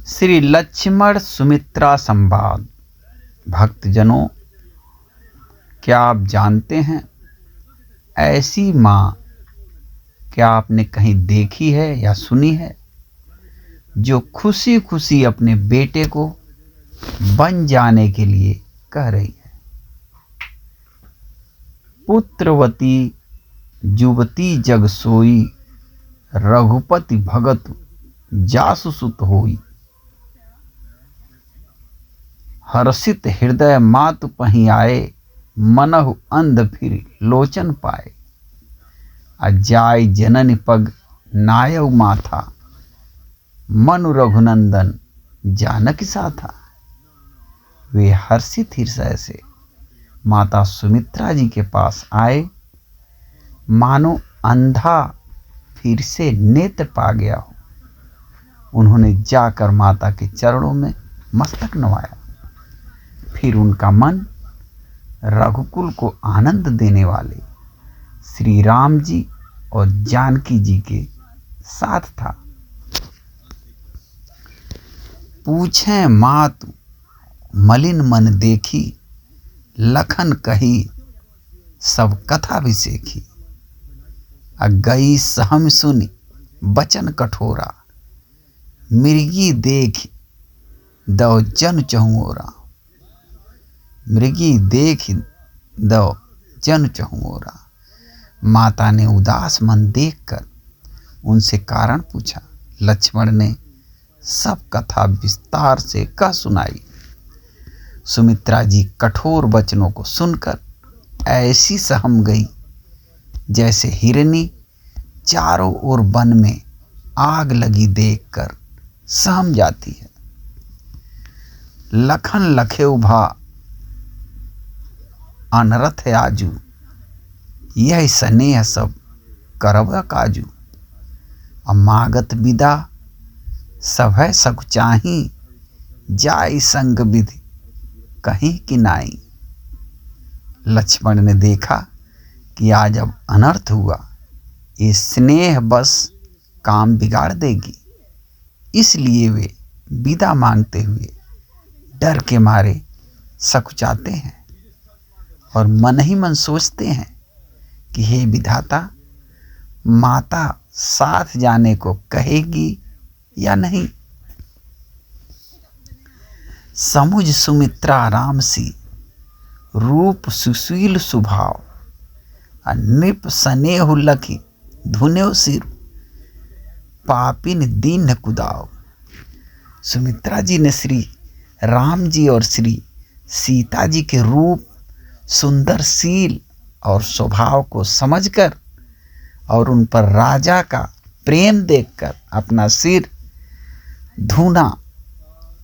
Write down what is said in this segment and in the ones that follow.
श्री लक्ष्मण सुमित्रा संवाद। भक्तजनों, क्या आप जानते हैं, ऐसी माँ क्या आपने कहीं देखी है या सुनी है जो खुशी खुशी अपने बेटे को बन जाने के लिए कह रही है। पुत्रवती जुवती जग सोई, रघुपति भगत जासु सुत होई। हर्षित हृदय मातु पहीं आए, मनहु अंध फिर लोचन पाए। अजाय जननि पग नायव माथा, मनु रघुनंदन जानकी साथा। वे हर्षित हृदय से माता सुमित्रा जी के पास आए, मानो अंधा फिर से नेत्र पा गया हो। उन्होंने जाकर माता के चरणों में मस्तक नवाया। फिर उनका मन रघुकुल को आनंद देने वाले श्री राम जी और जानकी जी के साथ था। पूछे मातु मलिन मन देखी, लखन कही सब कथा भी सेखी। गई सहम सुनी बचन कठोरा, मृगी देख दो जन चहुओरा। मृगी देख दो जन चहुओरा। माता ने उदास मन देखकर उनसे कारण पूछा। लक्ष्मण ने सब कथा विस्तार से कह सुनाई। सुमित्रा जी कठोर वचनों को सुनकर ऐसी सहम गई जैसे हिरनी चारों ओर वन में आग लगी देखकर सहम जाती है। लखन लखे उभा अनरथ आजू, यह स्नेह सब करब काजू। अमागत विदा सब है सक चाही, जाई संग विधि कहीं कि नाई। लक्ष्मण ने देखा कि आज अब अनर्थ हुआ, ये स्नेह बस काम बिगाड़ देगी। इसलिए वे विदा मांगते हुए डर के मारे सकुचाते हैं और मन ही मन सोचते हैं कि हे विधाता, माता साथ जाने को कहेगी या नहीं। समुझ सुमित्रा राम सी, रूप सुशील सुभाव। नृप स्नेहु लखी धुन्यो सिर, पापिन दीन कुदाव। सुमित्रा जी ने श्री राम जी और श्री सीता जी के रूप, सुंदरशील और स्वभाव को समझकर और उन पर राजा का प्रेम देखकर अपना सिर धुना,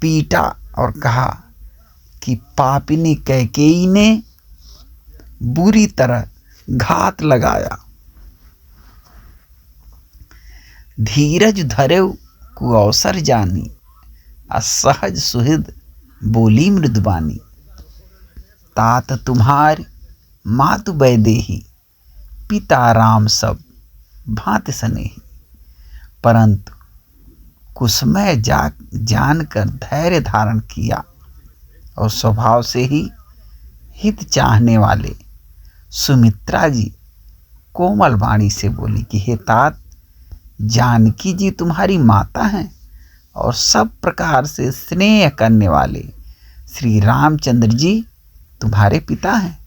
पीटा और कहा कि पापिनी कैकेयी ने बुरी तरह घात लगाया। धीरज धरेउ कुअवसर जानी, असहज सुहृद बोली मृदुबानी। तात तुम्हार मातु वैदेही, पिता राम सब भांति स्नेही। परंतु कुसमय जानकर धैर्य धारण किया और स्वभाव से ही हित चाहने वाले सुमित्रा जी कोमल वाणी से बोली कि हे तात, जानकी जी तुम्हारी माता हैं और सब प्रकार से स्नेह करने वाले श्री रामचंद्र जी तुम्हारे पिता हैं।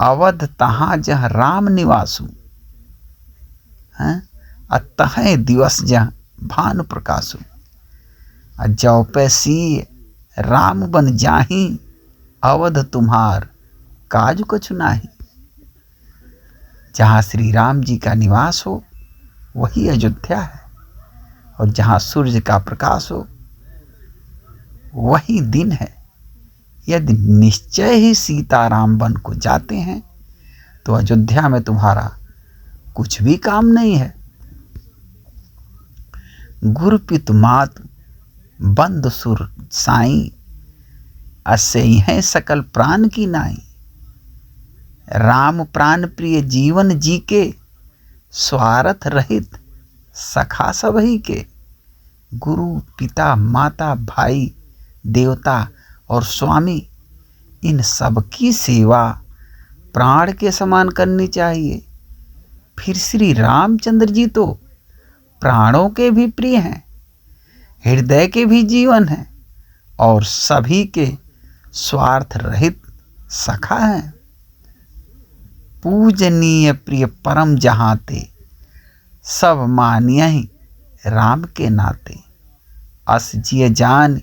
अवध तहाँ जह राम निवासु, अतः दिवस जह भानु प्रकाशु। जौ पैसी राम बन जाही, अवध तुम्हार काजु कछु नाही। जहाँ श्री राम जी का निवास हो वही अयोध्या है, और जहाँ सूर्य का प्रकाश हो वही दिन है। यदि निश्चय ही सीताराम वन को जाते हैं तो अयोध्या में तुम्हारा कुछ भी काम नहीं है। गुरु पित मात बंद सुर साई, असे हैं सकल प्राण की नाई। राम प्राण प्रिय जीवन जी के, स्वार्थ रहित सखा सबही के। गुरु, पिता, माता, भाई, देवता और स्वामी, इन सब की सेवा प्राण के समान करनी चाहिए। फिर श्री रामचंद्र जी तो प्राणों के भी प्रिय हैं, हृदय के भी जीवन हैं और सभी के स्वार्थ रहित सखा हैं। पूजनीय प्रिय परम जहाते, सब मानिया ही राम के नाते। अस जिय जान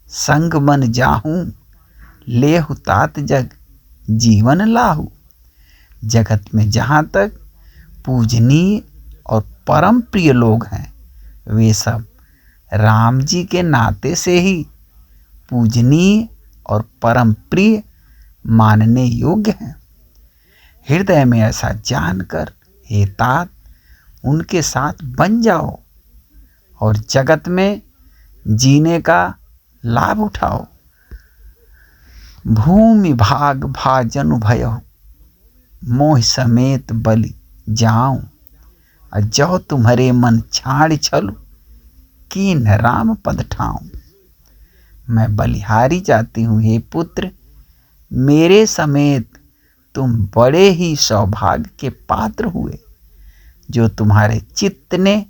संग मन जाहूं, लेहु तात जग जीवन लाहू। जगत में जहाँ तक पूजनीय और परम प्रिय लोग हैं, वे सब राम जी के नाते से ही पूजनीय और परम प्रिय मानने योग्य हैं। हृदय में ऐसा जानकर हे तात उनके साथ बन जाओ और जगत में जीने का लाभ उठाओ। भूमि भाग भाजनु भयहु, मोह समेत बलि जाऊं। जो तुम्हारे मन छाड़ छलु, कीन राम पद ठाऊं। मैं बलिहारी जाती हूँ हे पुत्र, मेरे समेत तुम बड़े ही सौभाग्य के पात्र हुए, जो तुम्हारे चित्त ने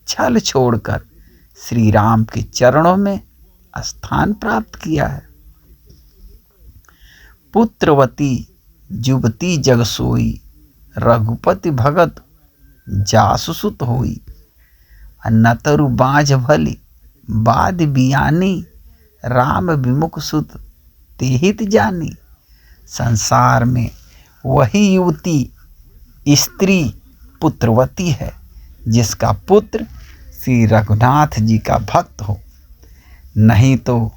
छल छोड़कर श्री राम के चरणों में स्थान प्राप्त किया है। पुत्रवती जुबती जग सोई, रघुपति भगत जासु सुत होई। नतरु बाझ भली बाद बियानी, राम विमुख सुत तेहित जानी। संसार में वही युवती स्त्री पुत्रवती है जिसका पुत्र श्री रघुनाथ जी का भक्त हो, नहीं तो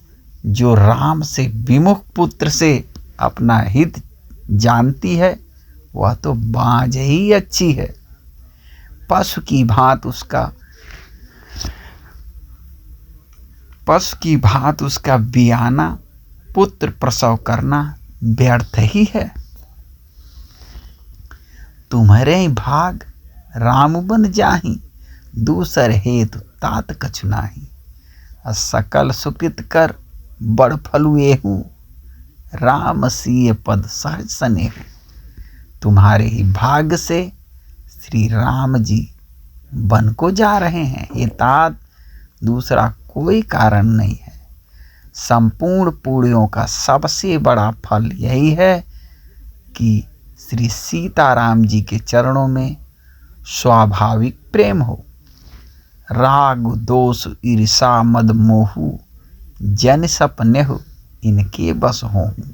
जो राम से विमुख पुत्र से अपना हित जानती है वह तो बाँझ ही अच्छी है। पशु की भांत उसका बियाना पुत्र प्रसव करना व्यर्थ ही है। तुम्हारे ही भाग राम बन जाही, दूसर हेतु तात कछु नाही। सकल सुकृत कर बड़ फलु एहू, राम सीय पद सहज सनेहू। तुम्हारे ही भाग्य से श्री राम जी बन को जा रहे हैं, ये तात दूसरा कोई कारण नहीं है। संपूर्ण पुण्यों का सबसे बड़ा फल यही है कि श्री सीताराम जी के चरणों में स्वाभाविक प्रेम हो। राग दोष ईर्षा मद मोहू, जन सपनेहु इनके बस होहूँ।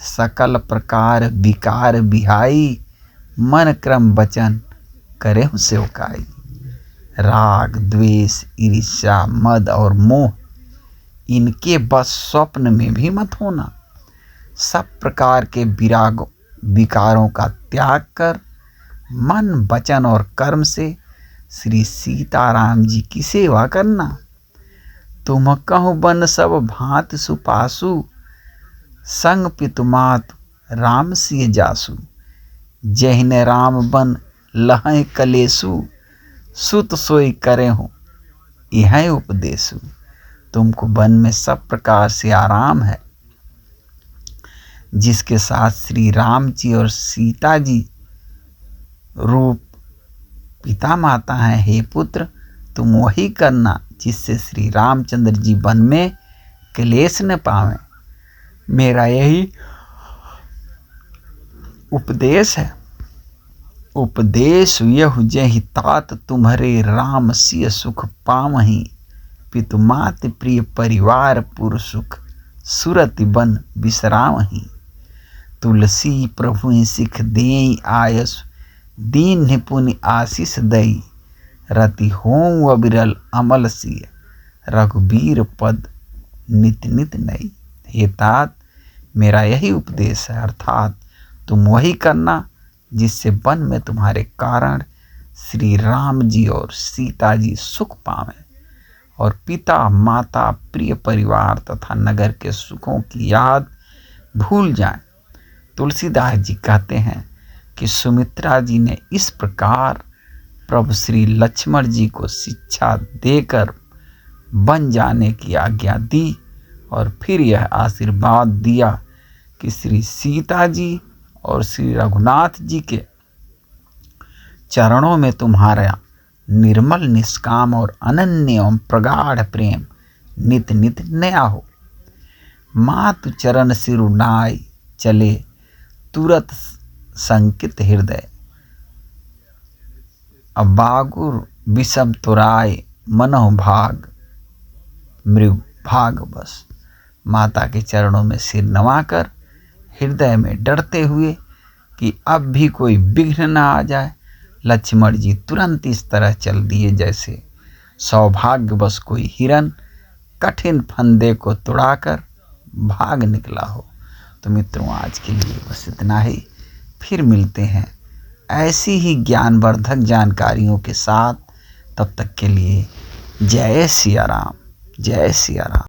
सकल प्रकार विकार बिहाई, मन क्रम वचन करेहु सेवकाई। राग द्वेष ईर्ष्या मद और मोह इनके बस स्वप्न में भी मत होना। सब प्रकार के विकारों का त्याग कर मन वचन और कर्म से श्री सीताराम जी की सेवा करना। तुम कहु बन सब भांत सुपासु, संग पितुमात राम सिय जासु। जहिन राम बन लहै कलेसु, सुत सोई करे हो यह उपदेशु। तुमको वन में सब प्रकार से आराम है, जिसके साथ श्री राम जी और सीता जी रूप पिता माता हैं। हे पुत्र, तुम वही करना जिससे श्री रामचंद्र जी वन में क्लेश न पावें। मेरा यही उपदेश है। उपदेश यह जहि तात तुम्हारे राम सिय सुख पावहीं। पितुमात प्रिय परिवार पुर सुख, सुरति बन बिसरावहीं। तुलसी प्रभु सिख देई आयस, दीन निपुण आशीष दई। रति हों अविरल अमल सिय, रघुबीर पद नित नित नई। हे तात, मेरा यही उपदेश है, अर्थात तुम वही करना जिससे वन में तुम्हारे कारण श्री राम जी और सीता जी सुख पावें और पिता माता प्रिय परिवार तथा नगर के सुखों की याद भूल जाएं। तुलसीदास जी कहते हैं कि सुमित्रा जी ने इस प्रकार प्रभु श्री लक्ष्मण जी को शिक्षा देकर बन जाने की आज्ञा दी और फिर यह आशीर्वाद दिया कि श्री सीता जी और श्री रघुनाथ जी के चरणों में तुम्हारा निर्मल, निष्काम और अनन्य एवं प्रगाढ़ प्रेम नित नित नया हो। मातु चरण सिरु नाय चले तुरत संकित हृदय, अबागुर विषम तुराय मनोह भाग मृग भाग बस। माता के चरणों में सिर नवाकर हृदय में डरते हुए कि अब भी कोई विघ्न न आ जाए, लक्ष्मण जी तुरंत इस तरह चल दिए जैसे सौभाग्यवश कोई हिरन कठिन फंदे को तुड़ाकर भाग निकला हो। तो मित्रों, आज के लिए बस इतना ही। फिर मिलते हैं ऐसी ही ज्ञानवर्धक जानकारियों के साथ। तब तक के लिए जय सिया राम, जय सिया राम।